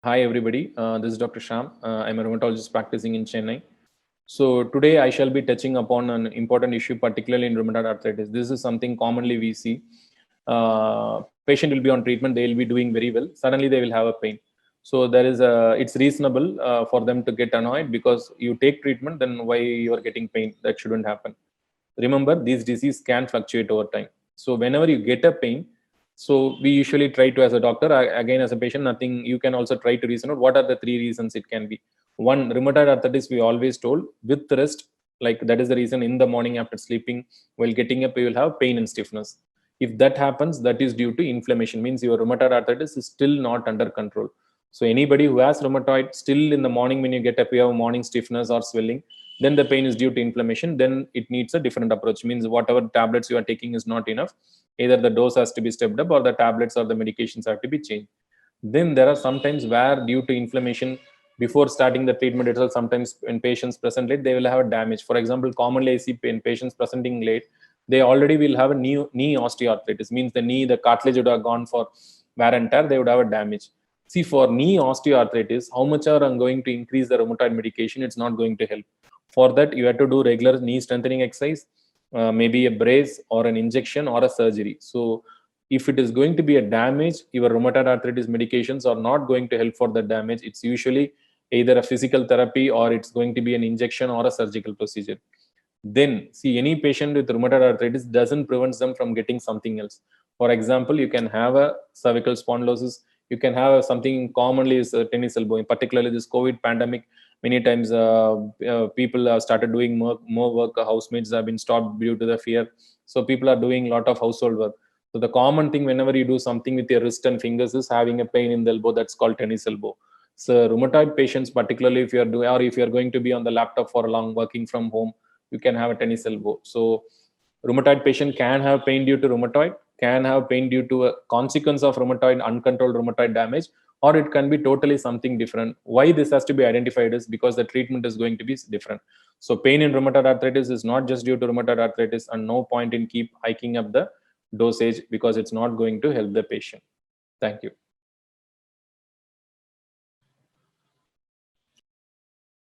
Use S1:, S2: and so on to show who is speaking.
S1: Hi everybody, this is Dr. Sham. I'm a rheumatologist practicing in Chennai. So today I shall be touching upon an important issue, particularly in rheumatoid arthritis. This is something commonly we see. Patient will be on treatment, they will be doing very well. Suddenly they will have a pain. So it's reasonable for them to get annoyed because you take treatment, then why you are getting pain? That shouldn't happen. Remember, these diseases can fluctuate over time. So whenever you get a pain, so we usually try to, as a doctor, again as a patient, nothing. You can also try to reason out what are the three reasons it can be. One, rheumatoid arthritis. We always told with rest, like that is the reason. In the morning after sleeping, while getting up, you will have pain and stiffness. If that happens, that is due to inflammation. Means your rheumatoid arthritis is still not under control. So anybody who has rheumatoid, still in the morning when you get up, you have morning stiffness or swelling, then the pain is due to inflammation. Then it needs a different approach. Means whatever tablets you are taking is not enough. Either the dose has to be stepped up or the tablets or the medications have to be changed. Then there are sometimes where due to inflammation, before starting the treatment itself, sometimes when patients present late, they will have a damage. For example, commonly I see in patients presenting late, they already will have a knee osteoarthritis. Means the knee, the cartilage would have gone for wear and tear, they would have a damage. See, for knee osteoarthritis, how much are I'm going to increase the rheumatoid medication, it's not going to help. For that, you have to do regular knee strengthening exercise, maybe a brace or an injection or a surgery. So if it is going to be a damage, your rheumatoid arthritis medications are not going to help for the damage. It's usually either a physical therapy or it's going to be an injection or a surgical procedure. Then see, any patient with rheumatoid arthritis doesn't prevent them from getting something else. For example, you can have a cervical spondylosis, you can have something commonly is a tennis elbow. Particularly this COVID pandemic, many times people have started doing more work. Housemates have been stopped due to the fear, so people are doing a lot of household work. So the common thing whenever you do something with your wrist and fingers is having a pain in the elbow. That's called tennis elbow. So rheumatoid patients, particularly if you are doing, or if you are going to be on the laptop for a long working from home, you can have a tennis elbow. So rheumatoid patient can have pain due to rheumatoid, can have pain due to a consequence of rheumatoid, uncontrolled rheumatoid damage, or it can be totally something different. Why this has to be identified is because the treatment is going to be different. So pain in rheumatoid arthritis is not just due to rheumatoid arthritis, and no point in keep hiking up the dosage because it's not going to help the patient. Thank you.